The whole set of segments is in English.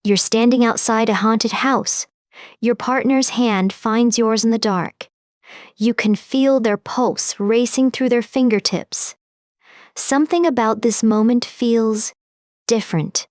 You're standing outside a haunted house. Your partner's hand finds yours in the dark. You can feel their pulse racing through their fingertips. Something about this moment feels different.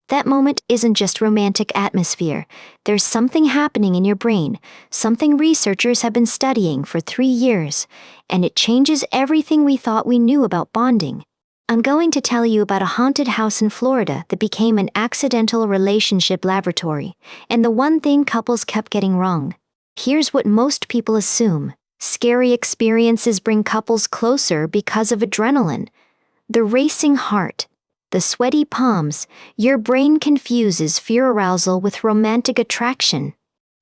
That moment isn't just romantic atmosphere. There's something happening in your brain, something researchers have been studying for 3 years, and it changes everything we thought we knew about bonding. I'm going to tell you about a haunted house in Florida that became an accidental relationship laboratory, and the one thing couples kept getting wrong. Here's what most people assume. Scary experiences bring couples closer because of adrenaline. The racing heart, the sweaty palms, your brain confuses fear arousal with romantic attraction.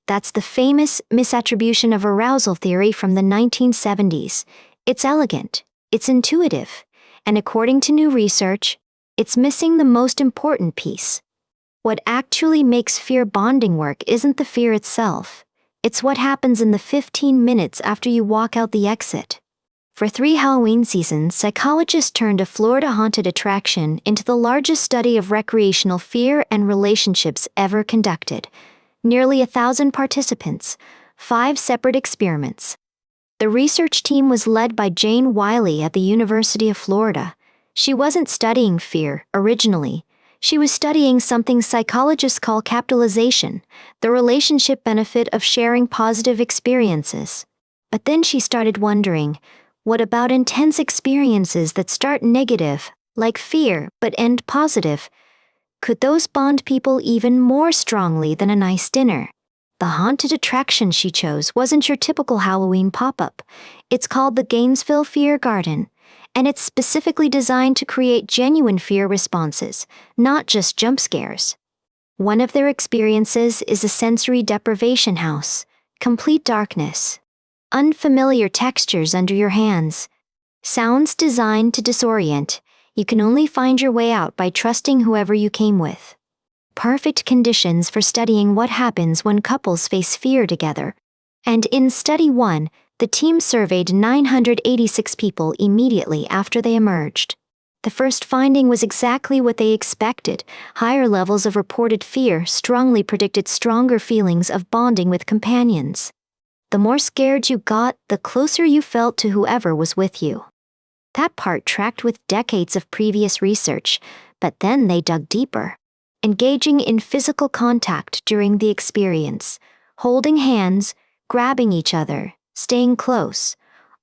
That's the famous misattribution of arousal theory from the 1970s. It's elegant, it's intuitive, and according to new research, it's missing the most important piece. What actually makes fear bonding work isn't the fear itself. It's what happens in the 15 minutes after you walk out the exit. For 3 Halloween seasons, psychologists turned a Florida haunted attraction into the largest study of recreational fear and relationships ever conducted. Nearly 1,000 participants, 5 separate experiments. The research team was led by Jane Wiley at the University of Florida. She wasn't studying fear originally. She was studying something psychologists call capitalization, the relationship benefit of sharing positive experiences. But then she started wondering, what about intense experiences that start negative, like fear, but end positive? Could those bond people even more strongly than a nice dinner? The haunted attraction she chose wasn't your typical Halloween pop-up. It's called the Gainesville Fear Garden, and it's specifically designed to create genuine fear responses, not just jump scares. One of their experiences is a sensory deprivation house, complete darkness. Unfamiliar textures under your hands. Sounds designed to disorient. You can only find your way out by trusting whoever you came with. Perfect conditions for studying what happens when couples face fear together. And in Study 1, the team surveyed 986 people immediately after they emerged. The first finding was exactly what they expected. Higher levels of reported fear strongly predicted stronger feelings of bonding with companions. The more scared you got, the closer you felt to whoever was with you. That part tracked with decades of previous research, but then they dug deeper. Engaging in physical contact during the experience, holding hands, grabbing each other, staying close,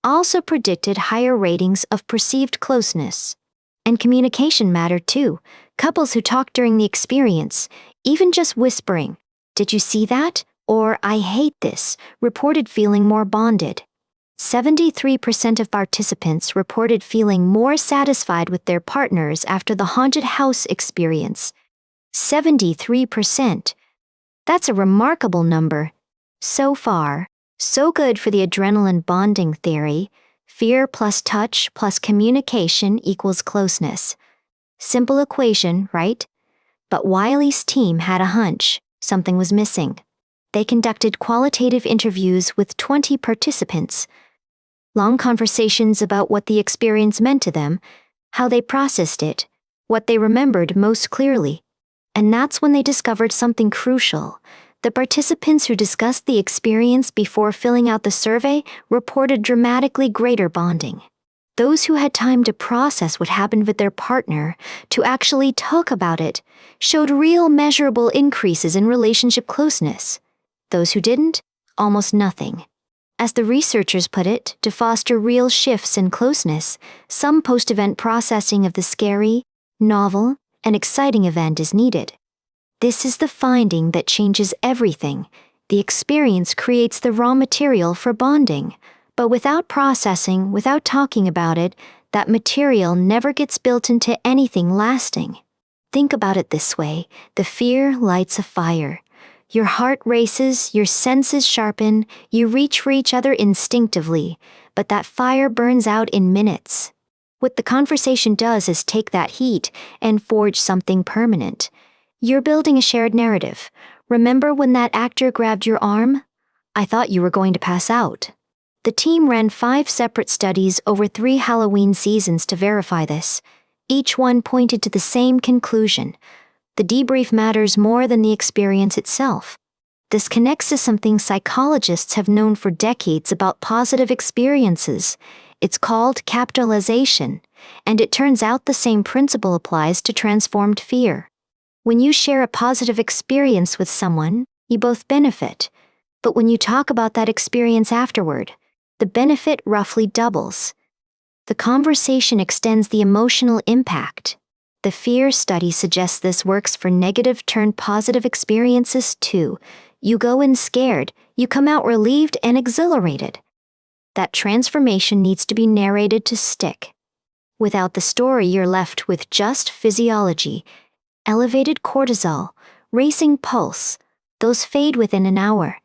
also predicted higher ratings of perceived closeness. And communication mattered too. Couples who talked during the experience, even just whispering, "Did you see that?" or "I hate this," reported feeling more bonded. 73% of participants reported feeling more satisfied with their partners after the haunted house experience. 73%. That's a remarkable number. So far, so good for the adrenaline bonding theory. Fear plus touch plus communication equals closeness. Simple equation, right? But Wiley's team had a hunch. Something was missing. They conducted qualitative interviews with 20 participants. Long conversations about what the experience meant to them, how they processed it, what they remembered most clearly. And that's when they discovered something crucial. The participants who discussed the experience before filling out the survey reported dramatically greater bonding. Those who had time to process what happened with their partner, to actually talk about it, showed real measurable increases in relationship closeness. Those who didn't, almost nothing. As the researchers put it, to foster real shifts in closeness, some post-event processing of the scary, novel, and exciting event is needed. This is the finding that changes everything. The experience creates the raw material for bonding, but without processing, without talking about it, that material never gets built into anything lasting. Think about it this way: the fear lights a fire. Your heart races, your senses sharpen, you reach for each other instinctively, but that fire burns out in minutes. What the conversation does is take that heat and forge something permanent. You're building a shared narrative. Remember when that actor grabbed your arm? I thought you were going to pass out. The team ran 5 separate studies over 3 Halloween seasons to verify this. Each one pointed to the same conclusion. The debrief matters more than the experience itself. This connects to something psychologists have known for decades about positive experiences. It's called capitalization, and it turns out the same principle applies to transformed fear. When you share a positive experience with someone, you both benefit. But when you talk about that experience afterward, the benefit roughly doubles. The conversation extends the emotional impact. The fear study suggests this works for negative turned positive experiences too. You go in scared, you come out relieved and exhilarated. That transformation needs to be narrated to stick. Without the story, you're left with just physiology. Elevated cortisol, racing pulse, those fade within an hour.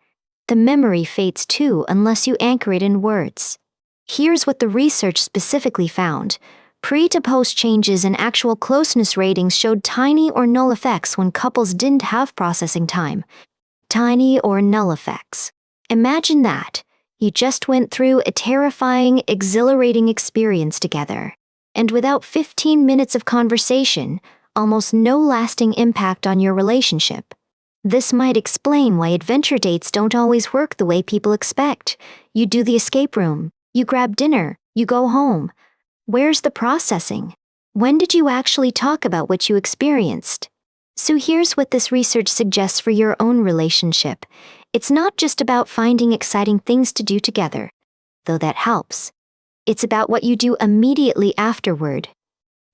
The memory fades too unless you anchor it in words. Here's what the research specifically found. Pre to post changes in actual closeness ratings showed tiny or null effects when couples didn't have processing time. Tiny or null effects. Imagine that. You just went through a terrifying, exhilarating experience together. And without 15 minutes of conversation, almost no lasting impact on your relationship. This might explain why adventure dates don't always work the way people expect. You do the escape room, you grab dinner, you go home. Where's the processing? When did you actually talk about what you experienced? So here's what this research suggests for your own relationship. It's not just about finding exciting things to do together, though that helps. It's about what you do immediately afterward.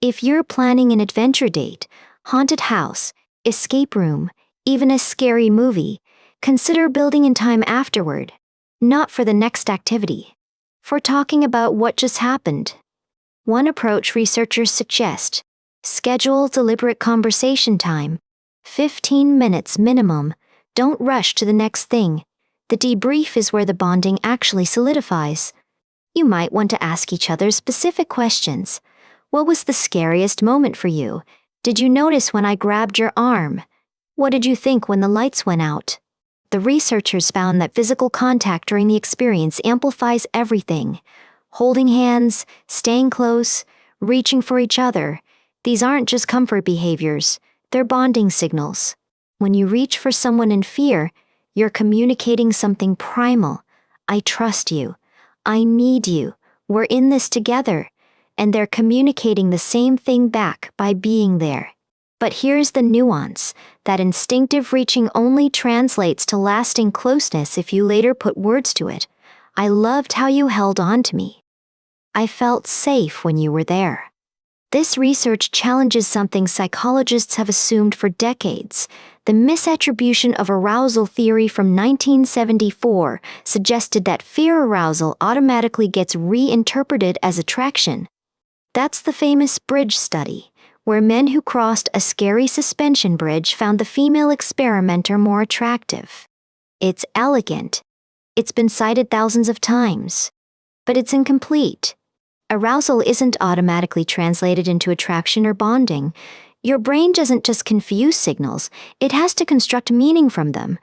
If you're planning an adventure date, haunted house, escape room, even a scary movie, consider building in time afterward, not for the next activity, for talking about what just happened. One approach researchers suggest: schedule deliberate conversation time, 15 minutes minimum. Don't rush to the next thing. The debrief is where the bonding actually solidifies. You might want to ask each other specific questions. What was the scariest moment for you? Did you notice when I grabbed your arm? What did you think when the lights went out? The researchers found that physical contact during the experience amplifies everything. Holding hands, staying close, reaching for each other. These aren't just comfort behaviors, they're bonding signals. When you reach for someone in fear, you're communicating something primal. I trust you. I need you. We're in this together. And they're communicating the same thing back by being there. But here's the nuance. That instinctive reaching only translates to lasting closeness if you later put words to it. I loved how you held on to me. I felt safe when you were there. This research challenges something psychologists have assumed for decades. The misattribution of arousal theory from 1974 suggested that fear arousal automatically gets reinterpreted as attraction. That's the famous bridge study, where men who crossed a scary suspension bridge found the female experimenter more attractive. It's elegant. It's been cited thousands of times. But it's incomplete. Arousal isn't automatically translated into attraction or bonding. Your brain doesn't just confuse signals, it has to construct meaning from them.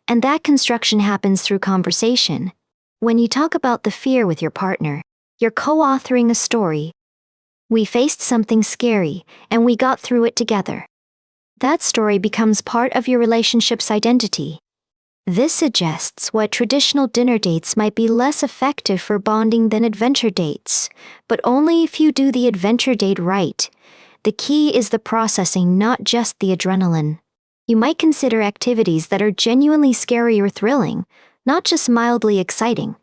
And that construction happens through conversation. When you talk about the fear with your partner, you're co-authoring a story. We faced something scary, and we got through it together. That story becomes part of your relationship's identity. This suggests why traditional dinner dates might be less effective for bonding than adventure dates, but only if you do the adventure date right. The key is the processing, not just the adrenaline. You might consider activities that are genuinely scary or thrilling, not just mildly exciting.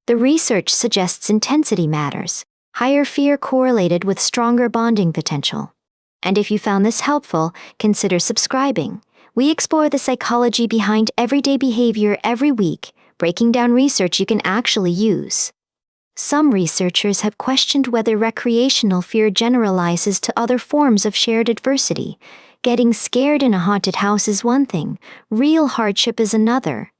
The research suggests intensity matters. Higher fear correlated with stronger bonding potential. And if you found this helpful, consider subscribing. We explore the psychology behind everyday behavior every week, breaking down research you can actually use. Some researchers have questioned whether recreational fear generalizes to other forms of shared adversity. Getting scared in a haunted house is one thing, real hardship is another.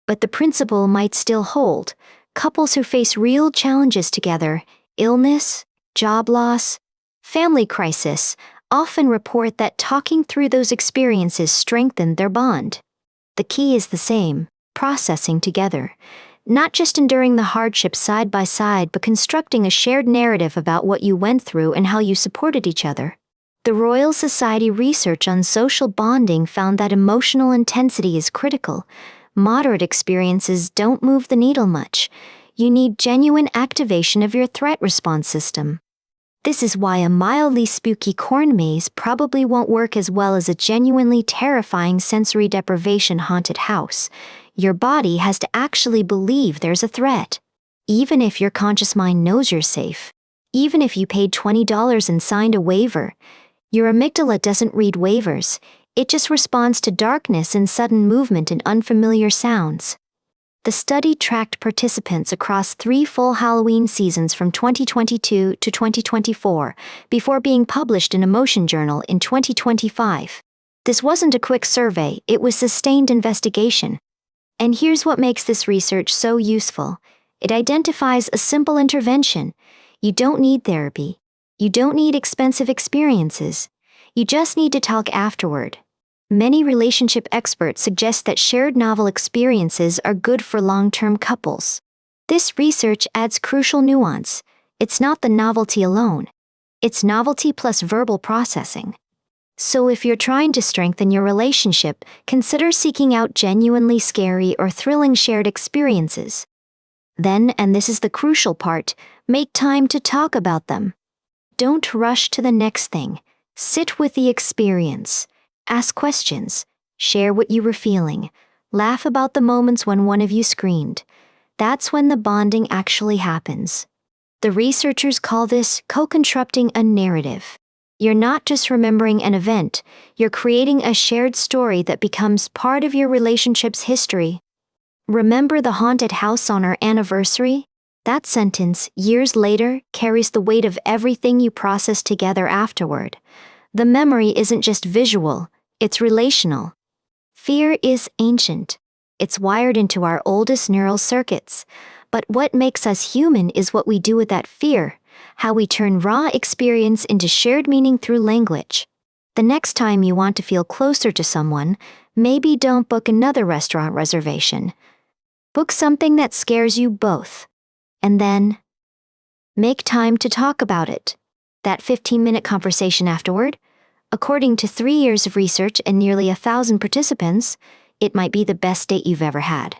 But the principle might still hold. Couples who face real challenges together, illness, job loss, family crisis, often report that talking through those experiences strengthened their bond. The key is the same: processing together. Not just enduring the hardship side by side, but constructing a shared narrative about what you went through and how you supported each other. The Royal Society research on social bonding found that emotional intensity is critical. Moderate experiences don't move the needle much. You need genuine activation of your threat response system. This is why a mildly spooky corn maze probably won't work as well as a genuinely terrifying sensory deprivation haunted house. Your body has to actually believe there's a threat. Even if your conscious mind knows you're safe, even if you paid $20 and signed a waiver, your amygdala doesn't read waivers. It just responds to darkness and sudden movement and unfamiliar sounds. The study tracked participants across 3 full Halloween seasons from 2022 to 2024 before being published in a Motion Journal in 2025. This wasn't a quick survey, it was sustained investigation. And here's what makes this research so useful. It identifies a simple intervention. You don't need therapy. You don't need expensive experiences. You just need to talk afterward. Many relationship experts suggest that shared novel experiences are good for long-term couples. This research adds crucial nuance. It's not the novelty alone. It's novelty plus verbal processing. So if you're trying to strengthen your relationship, consider seeking out genuinely scary or thrilling shared experiences. Then, and this is the crucial part, make time to talk about them. Don't rush to the next thing. Sit with the experience. Ask questions, share what you were feeling, laugh about the moments when one of you screamed. That's when the bonding actually happens. The researchers call this co-constructing a narrative. You're not just remembering an event, you're creating a shared story that becomes part of your relationship's history. Remember the haunted house on our anniversary? That sentence, years later, carries the weight of everything you process together afterward. The memory isn't just visual. It's relational. Fear is ancient. It's wired into our oldest neural circuits. But what makes us human is what we do with that fear, how we turn raw experience into shared meaning through language. The next time you want to feel closer to someone, maybe don't book another restaurant reservation. Book something that scares you both. And then, make time to talk about it. That 15-minute conversation afterward? According to 3 years of research and nearly 1,000 participants, it might be the best date you've ever had.